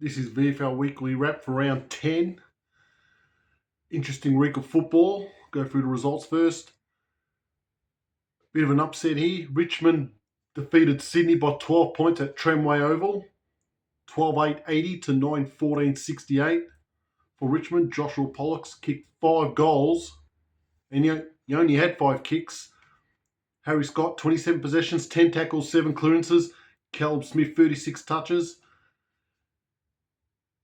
This is VFL Weekly Wrap for round 10. Interesting week of football. Go through the results first. Bit of an upset here. Richmond defeated Sydney by 12 points at Tramway Oval. 12-8-80 to 9-14-68. For Richmond, Joshua Pollock kicked 5 goals. And he only had 5 kicks. Harry Scott, 27 possessions, 10 tackles, 7 clearances. Caleb Smith, 36 touches.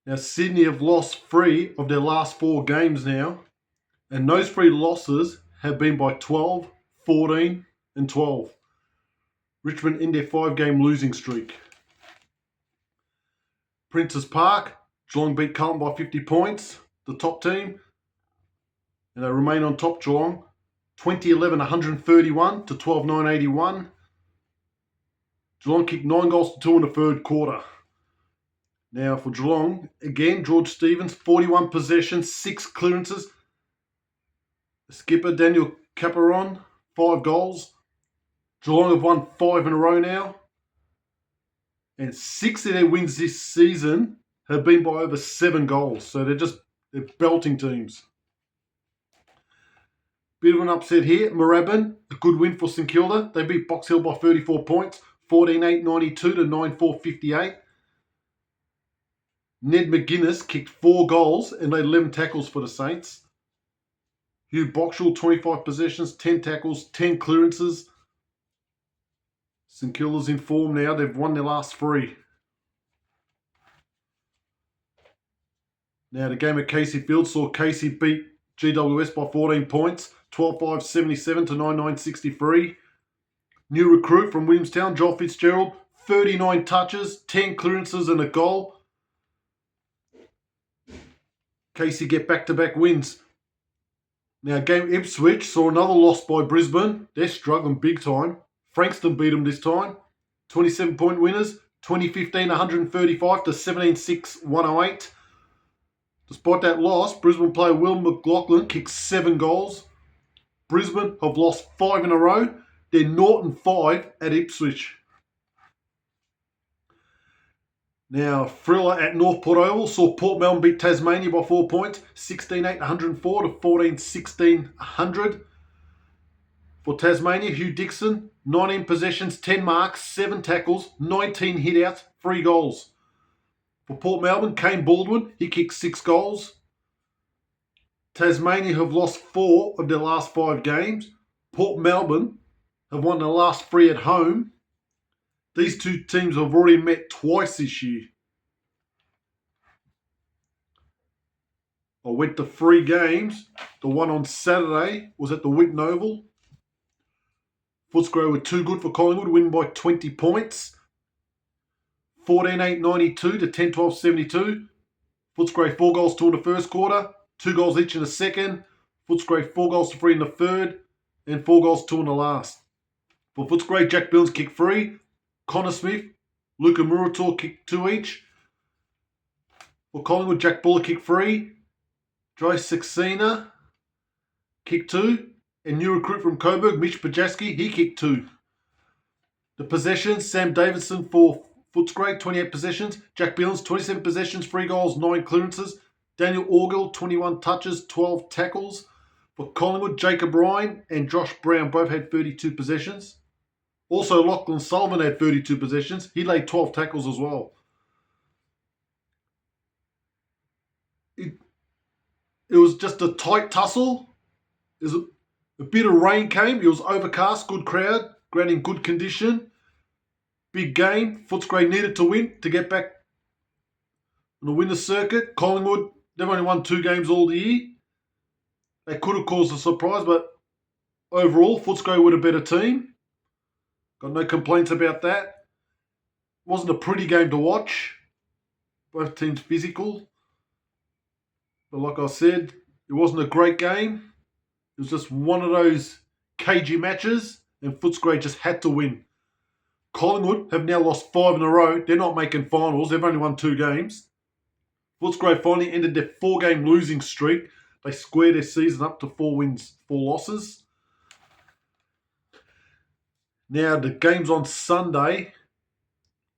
Now, Sydney have lost 3 of their last 4 games now, and those 3 losses have been by 12, 14, and 12. Richmond in their 5-game losing streak. Princes Park, Geelong beat Carlton by 50 points, the top team, and they remain on top. Geelong, 2011 131 to 12 981. Geelong kicked 9 goals to 2 in the third quarter. Now for Geelong, again, George Stevens, 41 possessions, 6 clearances. Skipper Daniel Caperon, 5 goals. Geelong have won 5 in a row now. And 6 of their wins this season have been by over 7 goals. So they're belting teams. Bit of an upset here. Moorabbin, a good win for St Kilda. They beat Box Hill by 34 points, 14-8-92 to 9-4-58. Ned McGuinness kicked 4 goals and made 11 tackles for the Saints. Hugh Boxall, 25 possessions, 10 tackles, 10 clearances. St Kilda's in form now. They've won their last 3. Now the game at Casey Field saw Casey beat GWS by 14 points, 12-5-77 to 9-9-63. New recruit from Williamstown, Joel Fitzgerald, 39 touches, 10 clearances and a goal. Casey get back-to-back wins. Now, game Ipswich saw another loss by Brisbane. They're struggling big time. Frankston beat them this time. 27-point winners, 2015 135 to 17-6 108. Despite that loss, Brisbane player Will McLaughlin kicked 7 goals. Brisbane have lost 5 in a row. They're 0-5 at Ipswich. Now, thriller at North Port Oval saw Port Melbourne beat Tasmania by 4 points, 16-8 104 to 14-16 100. For Tasmania, Hugh Dixon, 19 possessions, 10 marks, 7 tackles, 19 hit-outs, 3 goals. For Port Melbourne, Kane Baldwin, he kicked 6 goals. Tasmania have lost 4 of their last 5 games. Port Melbourne have won their last 3 at home. These 2 teams have already met twice this year. I went to 3 games. The one on Saturday was at the Whitten Oval. Footscray were too good for Collingwood, winning by 20 points. 14-8-92 to 10-12-72. Footscray 4 goals, 2 in the first quarter, 2 goals each in the second. Footscray 4 goals to 3 in the third, and 4 goals, 2 in the last. For Footscray, Jack Billings kicked 3. Connor Smith, Luca Murator kicked 2 each. For Collingwood, Jack Buller kicked 3. Joy Saxena kicked 2. And new recruit from Coburg, Mitch Pajaski, he kicked 2. The possessions, Sam Davidson for Footscray, 28 possessions. Jack Billings, 27 possessions, 3 goals, 9 clearances. Daniel Orgill, 21 touches, 12 tackles. For Collingwood, Jacob Ryan and Josh Brown both had 32 possessions. Also, Lachlan Sullivan had 32 possessions. He laid 12 tackles as well. It was just a tight tussle. It was a bit of rain came. It was overcast, good crowd, ground in good condition. Big game. Footscray needed to win to get back on the winner's circuit. Collingwood, they've only won 2 games all the year. They could have caused a surprise, but overall, Footscray were a better team. Got no complaints about that. Wasn't a pretty game to watch. Both teams physical. But like I said, it wasn't a great game. It was just one of those cagey matches, and Footscray just had to win. Collingwood have now lost 5 in a row. They're not making finals. They've only won 2 games. Footscray finally ended their 4-game losing streak. They squared their season up to 4 wins, 4 losses. Now, the games on Sunday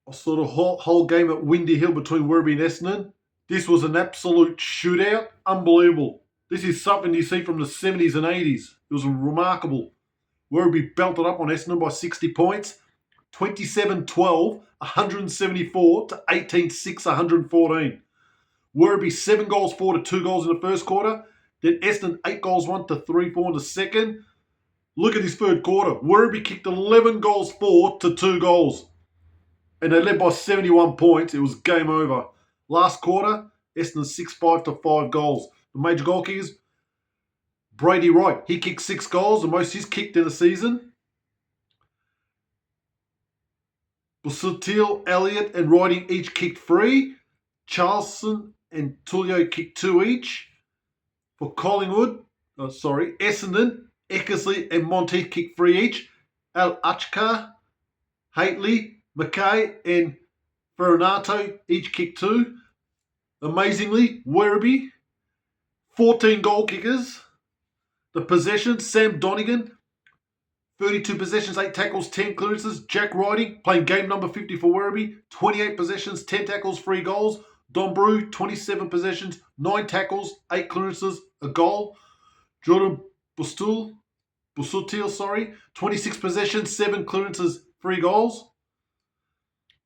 I saw the whole game at Windy Hill between Werribee and Essendon. This was an absolute shootout. Unbelievable. This is something you see from the 70s and 80s. It was remarkable. Werribee belted up on Essendon by 60 points. 27-12, 174 to 18-6, 114. Werribee 7 goals 4 to 2 goals in the first quarter. Then Essendon 8 goals 1 to 3 4 in the second. Look at this third quarter. Werribee kicked 11 goals 4 to 2 goals. And they led by 71 points. It was game over. Last quarter, Essendon 6-5 to 5 goals. The major goal kickers, Brady Wright. He kicked 6 goals, the most he's kicked in the season. Busutil, Elliott, and Riding each kicked 3. Charleston and Tullio kicked 2 each. For Collingwood, Essendon, Eckersley, and Monteith kicked 3 each. Al Achkar, Haitley, McKay, and Ferronato each kicked 2. Amazingly, Werribee, 14 goal kickers. The possessions, Sam Donegan, 32 possessions, 8 tackles, 10 clearances. Jack Riding, playing game number 50 for Werribee, 28 possessions, 10 tackles, 3 goals. Don Brew, 27 possessions, 9 tackles, 8 clearances, a goal. Jordan Busutil, 26 possessions, 7 clearances, 3 goals.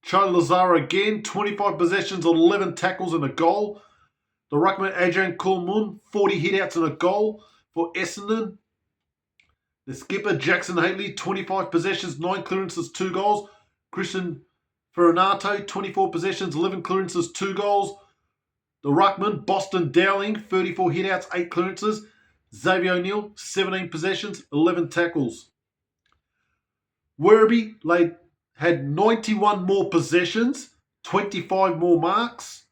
Charlie Lazaro again, 25 possessions, 11 tackles and a goal. The ruckman Adrian Kulmun, 40 hitouts and a goal for Essendon. The skipper Jackson Haley, 25 possessions, 9 clearances, 2 goals. Christian Ferronato, 24 possessions, 11 clearances, 2 goals. The ruckman Boston Dowling, 34 hitouts, 8 clearances. Xavier O'Neill, 17 possessions, 11 tackles. Werribee had 91 more possessions, 25 more marks.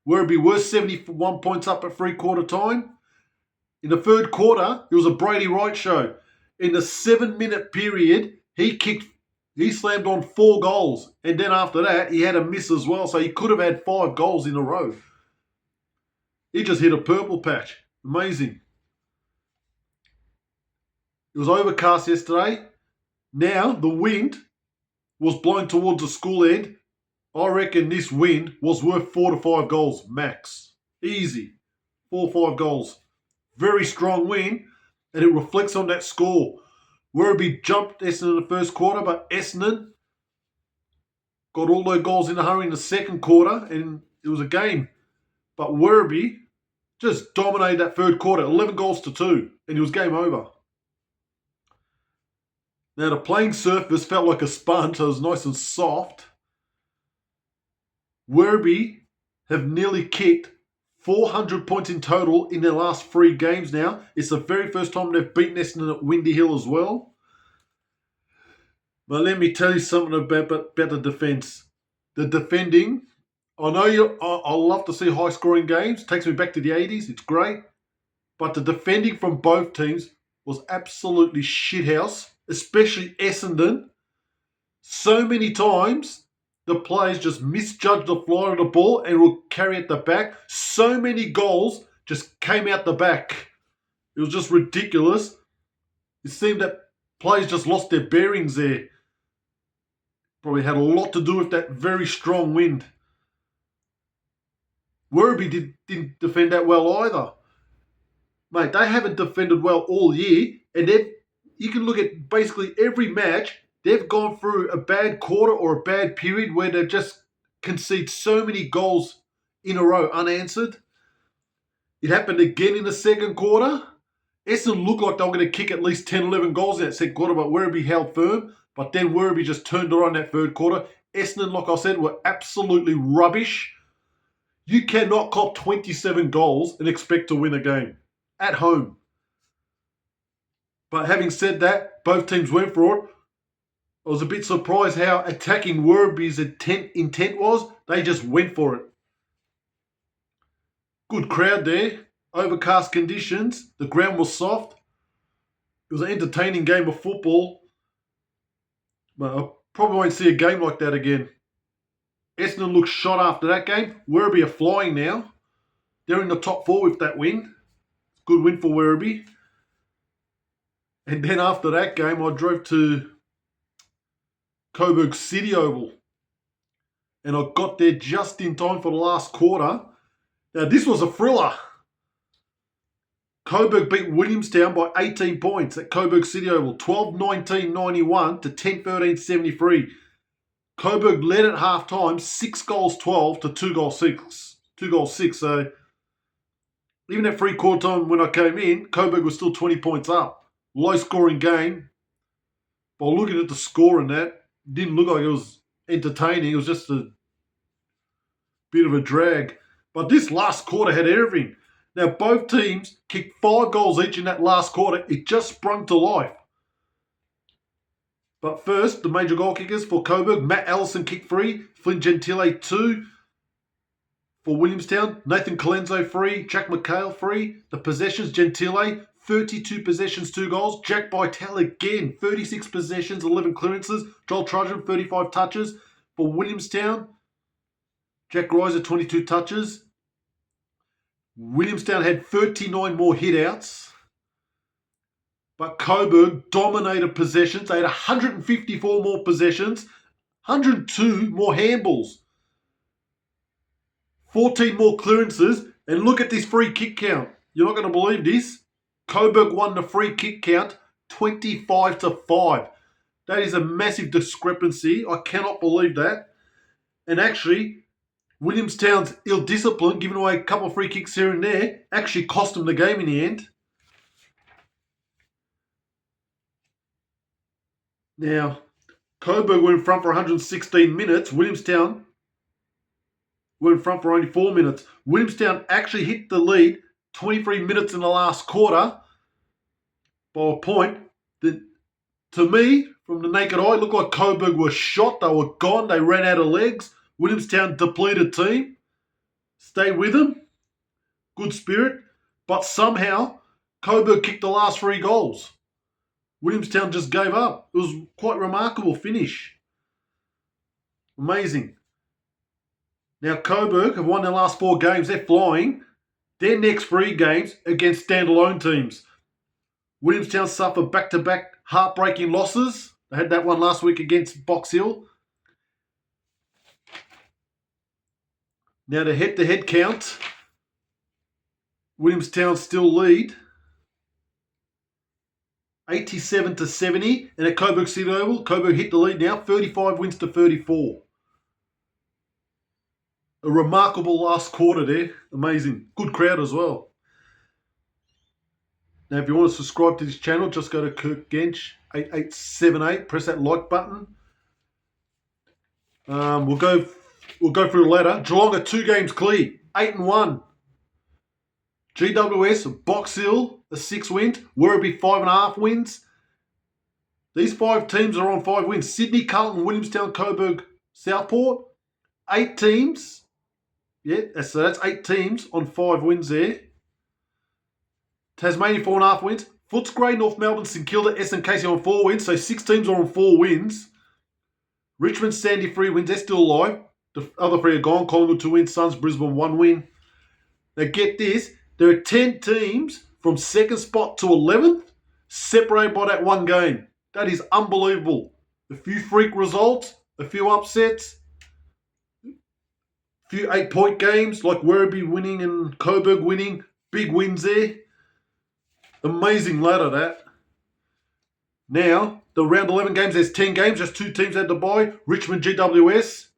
Werribee were 71 points up at 3-quarter time. In the third quarter, it was a Brady Wright show. In the 7-minute period, he slammed on 4 goals. And then after that, he had a miss as well. So he could have had 5 goals in a row. He just hit a purple patch. Amazing. It was overcast yesterday. Now, the wind was blowing towards the school end. I reckon this wind was worth 4 to 5 goals max. Easy. 4 or 5 goals. Very strong wind, and it reflects on that score. Werribee jumped Essendon in the first quarter, but Essendon got all their goals in a hurry in the second quarter, and it was a game. But Werribee just dominated that third quarter, 11 goals to 2, and it was game over. Now, the playing surface felt like a sponge, so it was nice and soft. Werribee have nearly kicked 400 points in total in their last 3 games now. It's the very first time they've beaten Essendon at Windy Hill as well. But let me tell you something about the defence. The defending, I love to see high-scoring games. Takes me back to the 80s. It's great. But the defending from both teams was absolutely shithouse, especially Essendon. So many times, the players just misjudged the fly of the ball and will carry it the back. So many goals just came out the back. It was just ridiculous. It seemed that players just lost their bearings there. Probably had a lot to do with that very strong wind. Werribee didn't defend that well either. Mate, they haven't defended well all year, and you can look at basically every match. They've gone through a bad quarter or a bad period where they've just conceded so many goals in a row unanswered. It happened again in the second quarter. Essendon looked like they were going to kick at least 10, 11 goals in that second quarter, but Werribee held firm. But then Werribee just turned it on that third quarter. Essendon, like I said, were absolutely rubbish. You cannot cop 27 goals and expect to win a game at home. But having said that, both teams went for it. I was a bit surprised how attacking Werribee's intent was. They just went for it. Good crowd there. Overcast conditions. The ground was soft. It was an entertaining game of football. But I probably won't see a game like that again. Essendon looked shot after that game. Werribee are flying now. They're in the top 4 with that win. Good win for Werribee. And then after that game, I drove to Coburg City Oval. and I got there just in time for the last quarter. Now, this was a thriller. Coburg beat Williamstown by 18 points at Coburg City Oval, 12-19-91 to 10-13-73. Coburg led at half-time, 6 goals 12 to 2 goals 6. 2 goals 6, so even at three-quarter time when I came in, Coburg was still 20 points up. Low-scoring game. But looking at the score and that, it didn't look like it was entertaining. It was just a bit of a drag. But this last quarter had everything. Now, both teams kicked 5 goals each in that last quarter. It just sprung to life. But first, the major goal kickers for Coburg. Matt Allison kicked 3. Flynn Gentile 2. For Williamstown, Nathan Colenso 3. Jack McHale 3. The possessions, Gentile 32 possessions, 2 goals. Jack Bytel again, 36 possessions, 11 clearances. Joel Trudgeon, 35 touches. For Williamstown, Jack Reiser, 22 touches. Williamstown had 39 more hit-outs. But Coburg dominated possessions. They had 154 more possessions, 102 more handballs, 14 more clearances. And look at this free kick count. You're not going to believe this. Coburg won the free kick count 25-5. That is a massive discrepancy. I cannot believe that. And actually, Williamstown's ill discipline, giving away a couple of free kicks here and there, actually cost them the game in the end. Now, Coburg were in front for 116 minutes. Williamstown were in front for only 4 minutes. Williamstown actually hit the lead 23 minutes in the last quarter by a point that, to me, from the naked eye, looked like Coburg were shot. They were gone. They ran out of legs. Williamstown depleted team. Stay with them. Good spirit. But somehow, Coburg kicked the last 3 goals. Williamstown just gave up. It was quite a remarkable finish. Amazing. Now, Coburg have won their last 4 games. They're flying. Their next 3 games against standalone teams. Williamstown suffered back-to-back heartbreaking losses. They had that one last week against Box Hill. Now, the head-to-head count. Williamstown still lead 87-70. And at Coburg City Oval, Coburg hit the lead now, 35 wins to 34. A remarkable last quarter there. Amazing. Good crowd as well. Now, if you want to subscribe to this channel, just go to Kirk Gench 8878. Press that like button. We'll go through the ladder. Geelong are 2 games clear, 8-1. GWS, Box Hill, a 6 wins. Werribee, 5.5 wins. These 5 teams are on 5 wins. Sydney, Carlton, Williamstown, Coburg, Southport. 8 teams. Yeah, so that's 8 teams on 5 wins there. Tasmania, 4.5 wins. Footscray, North Melbourne, St Kilda, Casey on 4 wins. So 6 teams are on 4 wins. Richmond, Sandy, 3 wins. They're still alive. The other 3 are gone. Collingwood, 2 wins. Suns, Brisbane, 1 win. Now get this. There are 10 teams from 2nd spot to 11th separated by that 1 game. That is unbelievable. A few freak results. A few upsets. A few 8-point games like Werribee winning and Coburg winning. Big wins there. Amazing ladder, that. Now, the round 11 games, there's 10 games. Just 2 teams had to bye. Richmond, GWS.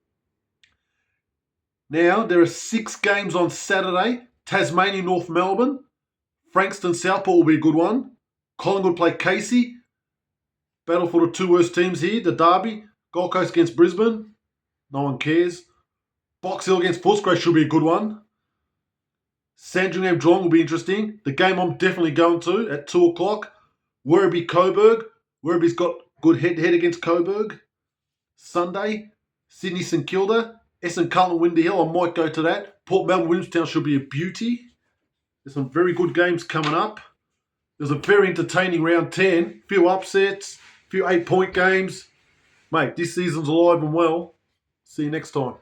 Now, there are 6 games on Saturday. Tasmania, North Melbourne. Frankston, Southport will be a good one. Collingwood play Casey. Battle for the 2 worst teams here. The Derby. Gold Coast against Brisbane. No one cares. Box Hill against Footscray should be a good one. Sandringham Geelong will be interesting. The game I'm definitely going to at 2 o'clock. Werribee Coburg. Werribee's got good head-to-head against Coburg. Sunday. Sydney St Kilda. Essendon Carlton Windy Hill. I might go to that. Port Melbourne Williamstown should be a beauty. There's some very good games coming up. There's a very entertaining round 10. Few upsets. Few 8-point games. Mate, this season's alive and well. See you next time.